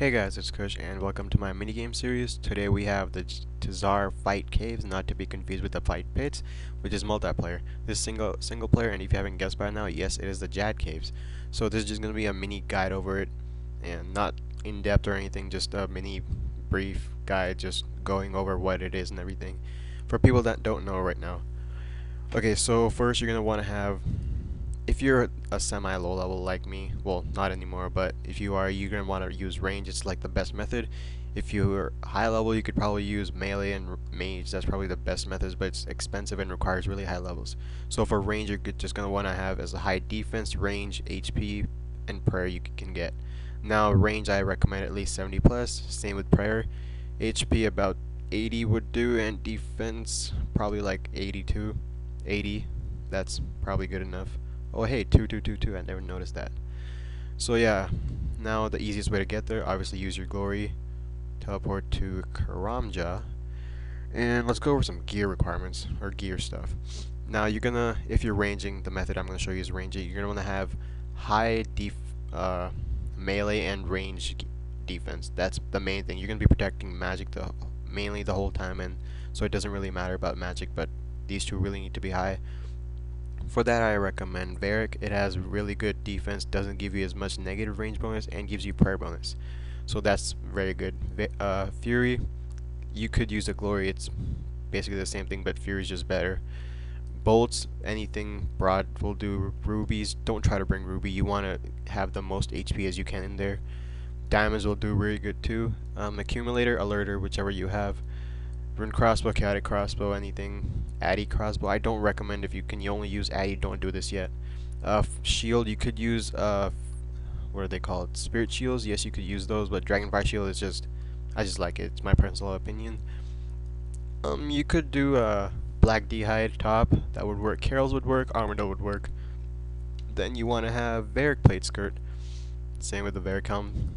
Hey guys, it's Kush and welcome to my minigame series. Today we have the Tzhaar Fight Caves, not to be confused with the Fight Pits, which is multiplayer. This is single player, and if you haven't guessed by now, yes, it is the Jad Caves. So this is just going to be a mini guide over it, and not in depth or anything, just a mini brief guide, just going over what it is and everything, for people that don't know right now. Okay, so first you're going to want to have, if you're a semi-low level like me, well, not anymore, but if you are, you're going to want to use range. It's like the best method. If you're high level, you could probably use melee and mage. That's probably the best methods, but it's expensive and requires really high levels. So for range, you're just going to want to have as a high defense, range, HP, and prayer you can get. Now range, I recommend at least 70 plus. Same with prayer. HP about 80 would do, and defense probably like 82, 80. That's probably good enough. Oh hey, 2222, I never noticed that. So yeah, now the easiest way to get there, obviously use your glory, teleport to Karamja, and let's go over some gear requirements, or gear stuff. Now you're gonna, if you're ranging, the method I'm gonna show you is ranging, you're gonna wanna have high melee and range defense. That's the main thing. You're gonna be protecting magic mainly the whole time, and so it doesn't really matter about magic, but these two really need to be high. For that, I recommend Varric. It has really good defense, doesn't give you as much negative range bonus, and gives you prayer bonus. So that's very good. Fury, you could use a glory. It's basically the same thing, but Fury is just better. Bolts, anything broad will do. Rubies, don't try to bring Ruby. You want to have the most HP as you can in there. Diamonds will do really good too. Accumulator, Alerter, whichever you have. Rune crossbow, chaotic crossbow, anything. Addy crossbow, I don't recommend. If you can only use Addy, don't do this yet. Shield, you could use what are they called? Spirit shields. Yes, you could use those, but Dragonfire shield is just, I just like it. It's my personal opinion. You could do black d'hide top. That would work. Carol's would work. Armadillo would work. Then you want to have Varric plate skirt. Same with the Varric helm.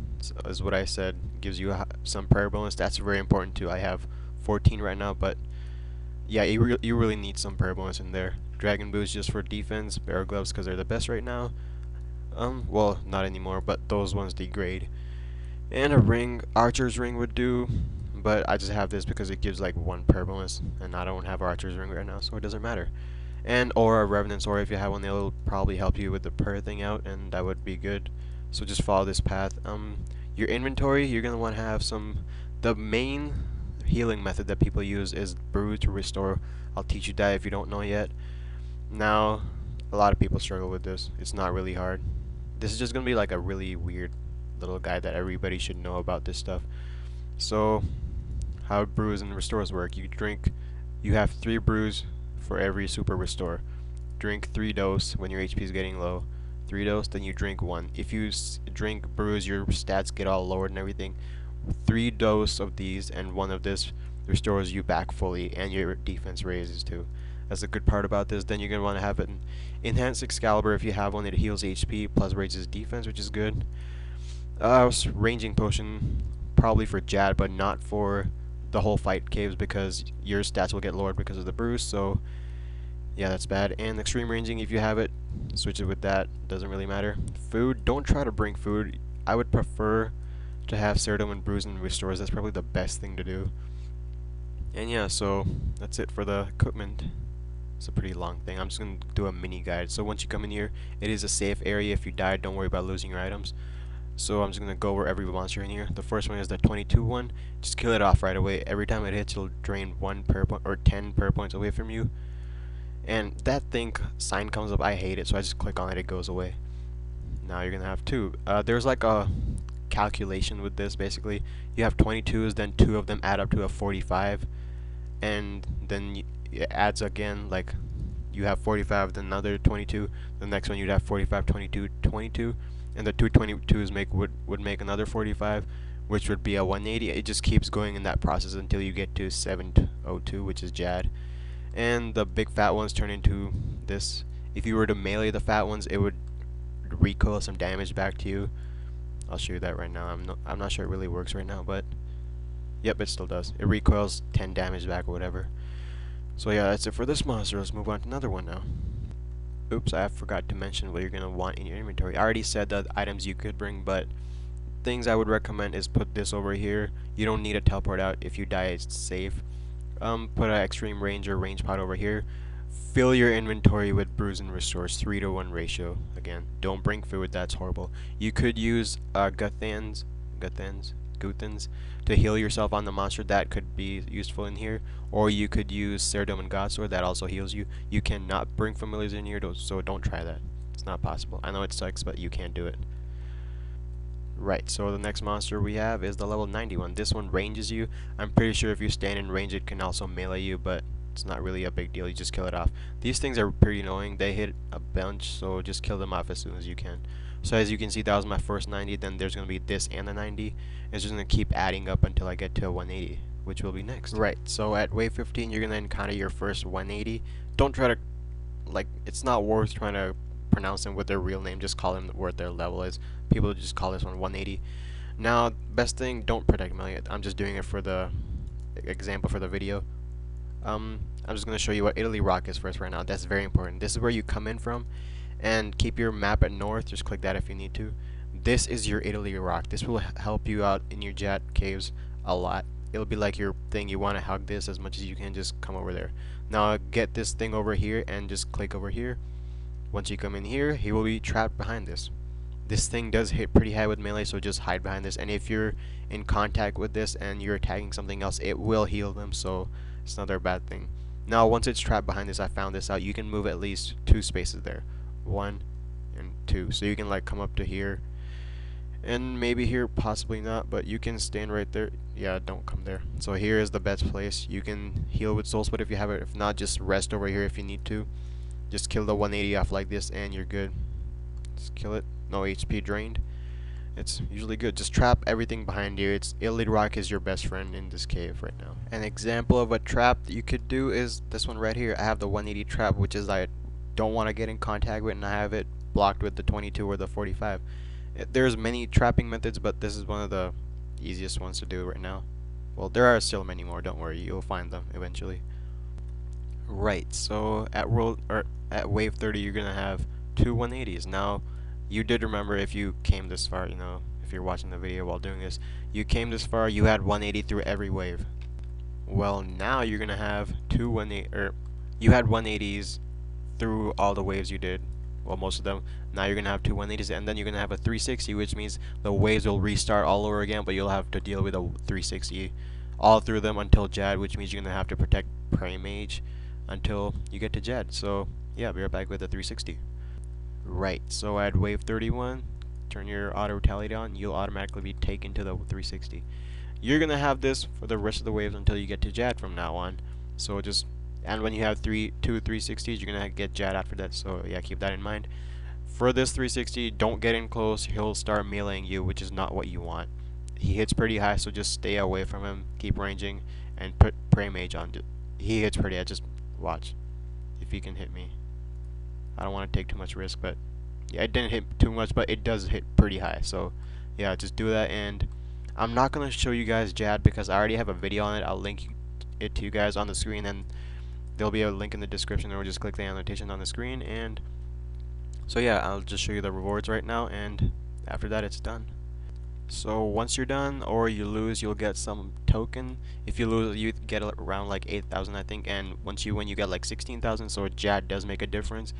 Is what I said. Gives you some prayer bonus. That's very important too. I have 14 right now, but yeah, you really need some prayer bonus in there. Dragon boots just for defense, bear gloves because they're the best right now. Well, not anymore, but those ones degrade. And a ring, archer's ring would do, but I just have this because it gives like one prayer bonus, and I don't have archer's ring right now, so it doesn't matter. And or a revenant's aura, if you have one, they'll probably help you with the prayer thing out, and that would be good. So just follow this path. Your inventory, you're gonna want to have some. The main healing method that people use is brew to restore. I'll teach you that if you don't know yet. Now, a lot of people struggle with this. It's not really hard. This is just gonna be like a really weird little guide that everybody should know about this stuff. So, how brews and restores work? You have 3 brews for every super restore. Drink 3 dose when your HP is getting low. 3 dose, then you drink 1. If you drink brews, your stats get all lowered and everything. 3 dose of these and 1 of this restores you back fully, and your defense raises too. That's the good part about this. Then you're going to want to have an enhanced Excalibur. If you have one, it heals HP plus raises defense, which is good. Ranging potion, probably for Jad, but not for the whole fight caves, because your stats will get lowered because of the bruise. So yeah, that's bad. And extreme ranging, if you have it, switch it with that. Doesn't really matter. Food, don't try to bring food. I would prefer to have Ceratum and Brews and Restores. That's probably the best thing to do. And yeah, so that's it for the equipment. It's a pretty long thing. I'm just going to do a mini guide. So once you come in here, it is a safe area. If you die, don't worry about losing your items. So I'm just going to go over every monster in here. The first one is the 22 one. Just kill it off right away. Every time it hits, it'll drain 1 prayer point or 10 prayer points away from you. And that thing sign comes up. I hate it, so I just click on it. It goes away. Now you're going to have 2. There's like a calculation with this. Basically, you have 22s, then 2 of them add up to a 45, and then it adds again. Like you have 45, then another 22. The next one you'd have 45, 22, 22, and the 2 22s would make another 45, which would be a 180. It just keeps going in that process until you get to 702, which is Jad. And the big fat ones turn into this. If you were to melee the fat ones, it would recoil some damage back to you. I'll show you that right now. I'm not sure it really works right now, but yep, it still does. It recoils 10 damage back or whatever. So yeah, that's it for this monster. Let's move on to another one now. Oops, I forgot to mention what you're gonna want in your inventory. I already said the items you could bring, but things I would recommend is put this over here. You don't need to teleport out. If you die, it's safe. Put an extreme range or range pod over here. Fill your inventory with brews and restores, 3-to-1 ratio. Again, don't bring food, that's horrible. You could use Guthans to heal yourself on the monster, that could be useful in here. Or you could use Serdom and Godsword, that also heals you. You cannot bring familiars in here, so don't try that. It's not possible. I know it sucks, but you can't do it. Right, so the next monster we have is the level 91. This one ranges you. I'm pretty sure if you stand in range it can also melee you, but it's not really a big deal. You just kill it off. These things are pretty annoying. They hit a bunch, so just kill them off as soon as you can. So as you can see, that was my first 90. Then there's going to be this and the 90. It's just going to keep adding up until I get to a 180, which will be next. Right, so at wave 15 you're going to encounter your first 180. Don't try to, it's not worth trying to pronounce them with their real name. Just call them what their level is. People just call this one 180. Now, best thing, don't protect melee. I'm just doing it for the example for the video. I'm just going to show you what Italy Rock is first right now. That's very important. This is where you come in from, and keep your map at north. Just click that if you need to. This is your Italy Rock. This will help you out in your jet caves a lot. It'll be like your thing. You want to hug this as much as you can. Just come over there. Now get this thing over here and just click over here. Once you come in here, he will be trapped behind this. This thing does hit pretty high with melee, so just hide behind this. And if you're in contact with this and you're attacking something else, it will heal them, so it's another bad thing. Now, once it's trapped behind this, I found this out. You can move at least 2 spaces there. 1 and 2. So you can like come up to here. And maybe here, possibly not, but you can stand right there. Yeah, don't come there. So here is the best place. You can heal with soul split if you have it. If not, just rest over here if you need to. Just kill the 180 off like this and you're good. Just kill it. No HP drained. It's usually good. Just trap everything behind you. Italy Rock is your best friend in this cave right now. An example of a trap that you could do is this one right here. I have the 180 trap, which is I don't want to get in contact with, and I have it blocked with the 22 or the 45. There's many trapping methods, but this is one of the easiest ones to do right now. Well, there are still many more. Don't worry, you'll find them eventually. Right. So at wave 30, you're gonna have 2 180s. Now, you did remember, if you came this far, if you're watching the video while doing this, you came this far, you had 180 through every wave. Well, now you're gonna have you had 180s through all the waves you did. Well, most of them. Now you're gonna have 2 180s, and then you're gonna have a 360, which means the waves will restart all over again, but you'll have to deal with a 360 all through them until Jad, which means you're gonna have to protect Prey Mage until you get to Jad. So yeah, be right back with the 360. Right, so at wave 31, turn your auto retaliate on, you'll automatically be taken to the 360. You're gonna have this for the rest of the waves until you get to Jad from now on. So and when you have two 360s, you're gonna get Jad after that, so yeah, keep that in mind. For this 360, don't get in close, he'll start meleeing you, which is not what you want. He hits pretty high, so just stay away from him, keep ranging, and put Prey Mage on. He hits pretty high, just watch if he can hit me. I don't want to take too much risk, but yeah, it didn't hit too much, but it does hit pretty high. So yeah, just do that. And I'm not gonna show you guys Jad because I already have a video on it. I'll link it to you guys on the screen, and there'll be a link in the description, or just click the annotation on the screen. And so yeah, I'll just show you the rewards right now, and after that it's done. So once you're done, or you lose, you'll get some token. If you lose, you get around like 8,000, I think, and once you win, you get like 16,000. So Jad does make a difference.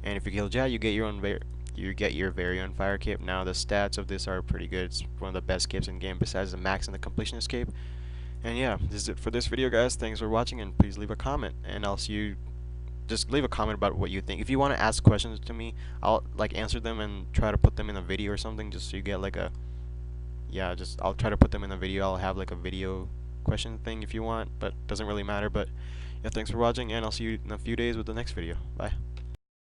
And if you kill Jad, you get your very own fire cape. Now the stats of this are pretty good. It's one of the best capes in the game, besides the max and the completionist cape. And yeah, this is it for this video, guys. Thanks for watching, and please leave a comment, and I'll see you. Just leave a comment about what you think. If you want to ask questions to me, I'll answer them and try to put them in a video or something, just so you get like a I'll try to put them in a video. I'll have like a video question thing if you want, but doesn't really matter. But yeah, thanks for watching, and I'll see you in a few days with the next video. Bye.